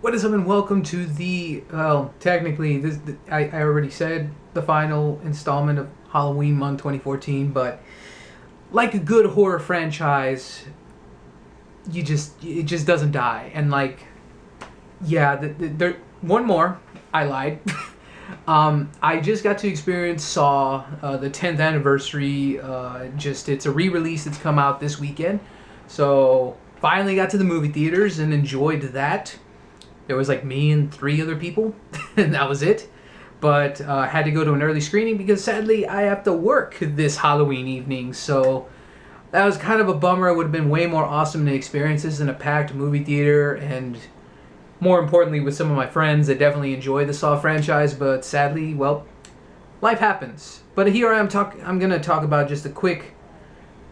What is up, and welcome to the, well, technically, I already said the final installment of Halloween month 2014, but like a good horror franchise, it just doesn't die. And like, yeah, there, one more, I lied. I just got to experience Saw, the 10th anniversary, it's a re-release that's come out this weekend. So, finally got to the movie theaters and enjoyed that. There was like me and three other people, and that was it. But I had to go to an early screening because sadly I have to work this Halloween evening. So that was kind of a bummer. It would have been way more awesome to experience this in a packed movie theater, and more importantly with some of my friends that definitely enjoy the Saw franchise. But sadly, well, life happens. But here I am I'm going to talk about just a quick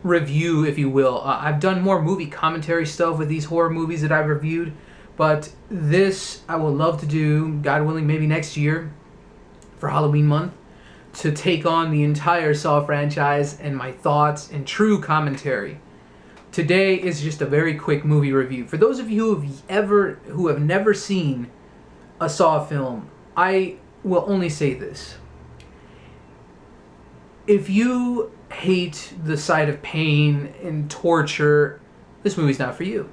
review, if you will. I've done more movie commentary stuff with these horror movies that I've reviewed. But this, I would love to do, God willing, maybe next year for Halloween month, to take on the entire Saw franchise and my thoughts and true commentary. Today is just a very quick movie review. For those of you who have never seen a Saw film, I will only say this. If you hate the sight of pain and torture, this movie's not for you.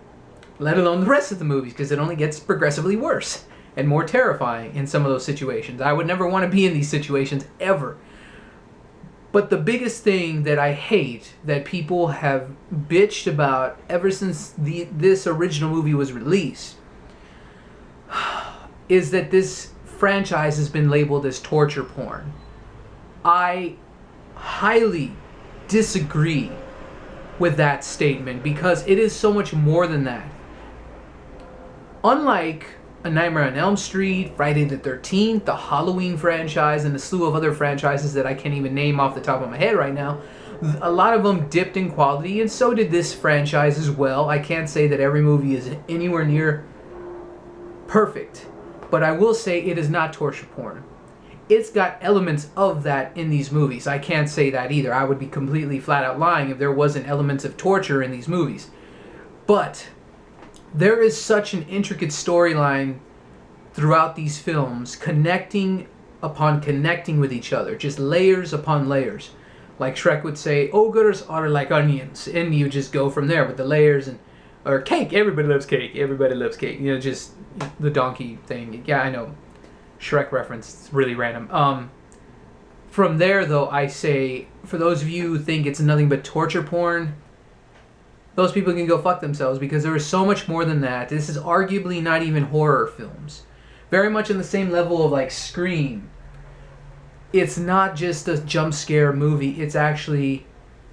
Let alone the rest of the movies, because it only gets progressively worse and more terrifying in some of those situations. I would never want to be in these situations ever. But the biggest thing that I hate that people have bitched about ever since this original movie was released is that this franchise has been labeled as torture porn. I highly disagree with that statement because it is so much more than that. Unlike A Nightmare on Elm Street, Friday the 13th, the Halloween franchise, and a slew of other franchises that I can't even name off the top of my head right now, a lot of them dipped in quality, and so did this franchise as well. I can't say that every movie is anywhere near perfect, but I will say it is not torture porn. It's got elements of that in these movies. I can't say that either. I would be completely flat out lying if there wasn't elements of torture in these movies. But there is such an intricate storyline throughout these films, connecting upon connecting with each other, just layers upon layers. Like Shrek would say, ogres are like onions, and you just go from there with the layers. Or cake, everybody loves cake, everybody loves cake. You know, just the donkey thing. Yeah, I know. Shrek reference, it's really random. From there, though, I say, for those of you who think it's nothing but torture porn, those people can go fuck themselves, because there is so much more than that. This is arguably not even horror films. Very much on the same level of like Scream. It's not just a jump scare movie. It's actually,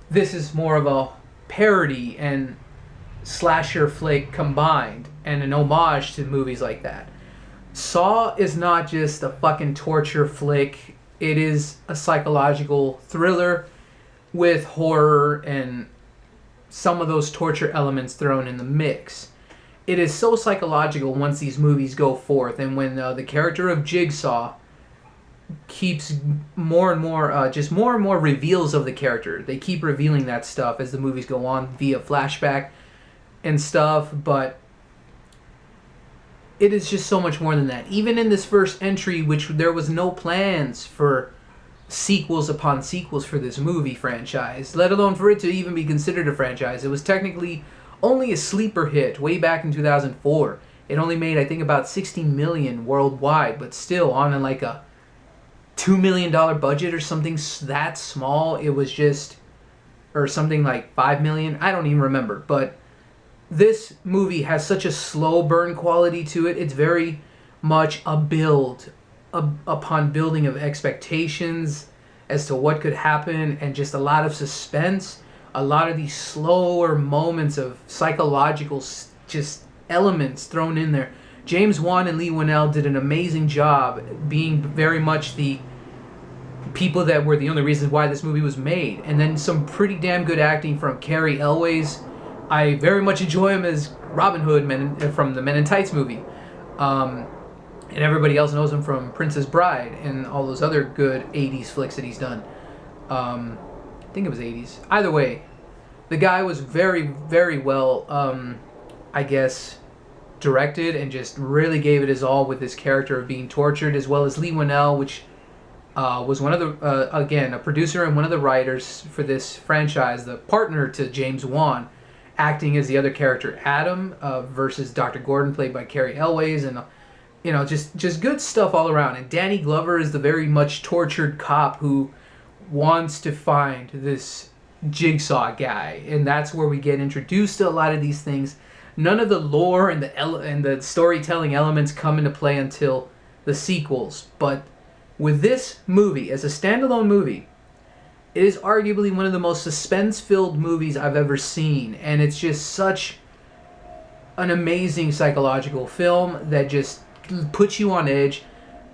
this is more of a parody and slasher flick combined, and an homage to movies like that. Saw is not just a fucking torture flick. It is a psychological thriller with horror and some of those torture elements thrown in the mix. It is so psychological once these movies go forth, and when the character of Jigsaw keeps more and more reveals of the character. They keep revealing that stuff as the movies go on via flashback and stuff, but it is just so much more than that. Even in this first entry, which there was no plans for sequels upon sequels for this movie franchise, let alone for it to even be considered a franchise. It was technically only a sleeper hit way back in 2004. It only made, I think, about $60 million worldwide, but still on like a $2 million budget or something that small. It was just, or something like $5 million. I don't even remember, but this movie has such a slow burn quality to it. It's very much a build upon building of expectations as to what could happen, and just a lot of suspense, a lot of these slower moments of psychological just elements thrown in there. James Wan and Lee Winnell did an amazing job being very much the people that were the only reasons why this movie was made. And then some pretty damn good acting from Cary Elwes. I very much enjoy him as Robin Hood from the Men in Tights movie. And everybody else knows him from Princess Bride and all those other good 80s flicks that he's done. I think it was 80s. Either way, the guy was very, very well, I guess, directed and just really gave it his all with his character of being tortured, as well as Lee Winnell, which was one of the, again, a producer and one of the writers for this franchise, the partner to James Wan, acting as the other character, Adam, versus Dr. Gordon, played by Cary Elwes, and just good stuff all around. And Danny Glover is the very much tortured cop who wants to find this Jigsaw guy, and that's where we get introduced to a lot of these things. None of the lore and the storytelling elements come into play until the sequels, but with this movie as a standalone movie, it is arguably one of the most suspense-filled movies I've ever seen, and it's just such an amazing psychological film that just puts you on edge.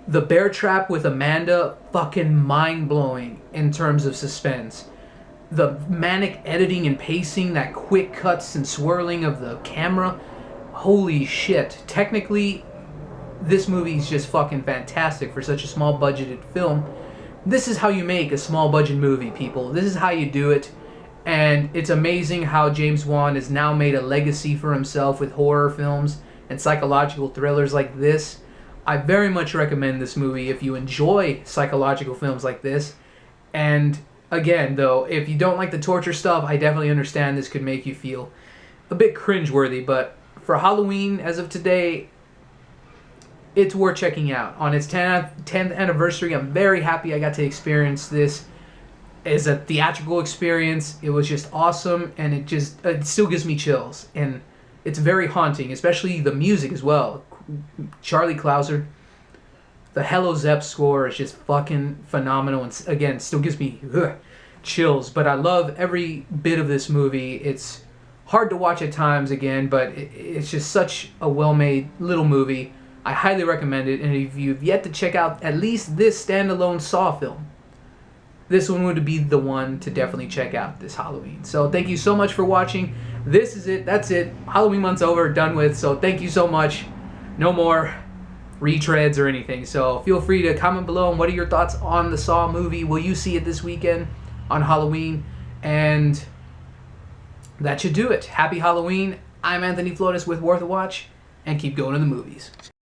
The bear trap with Amanda, fucking mind-blowing in terms of suspense. The manic editing and pacing, that quick cuts and swirling of the camera, holy shit. Technically, this movie is just fucking fantastic for such a small budgeted film. This is how you make a small budget movie, people. This is how you do it. And it's amazing how James Wan has now made a legacy for himself with horror films and psychological thrillers like this. I very much recommend this movie if you enjoy psychological films like this. And again, though, if you don't like the torture stuff, I definitely understand this could make you feel a bit cringeworthy. But for Halloween, as of today, it's worth checking out. On its 10th anniversary, I'm very happy I got to experience this as a theatrical experience. It was just awesome, and it still gives me chills. And it's very haunting, especially the music as well. Charlie Clouser, the Hello Zepp score is just fucking phenomenal, and again, still gives me chills. But I love every bit of this movie. It's hard to watch at times again, but it's just such a well-made little movie. I highly recommend it, and if you've yet to check out at least this standalone Saw film, this one would be the one to definitely check out this Halloween. So thank you so much for watching. This is it. That's it. Halloween month's over, done with. So thank you so much. No more retreads or anything. So feel free to comment below on what are your thoughts on the Saw movie. Will you see it this weekend on Halloween? And that should do it. Happy Halloween. I'm Anthony Flores with Worth a Watch, and keep going to the movies.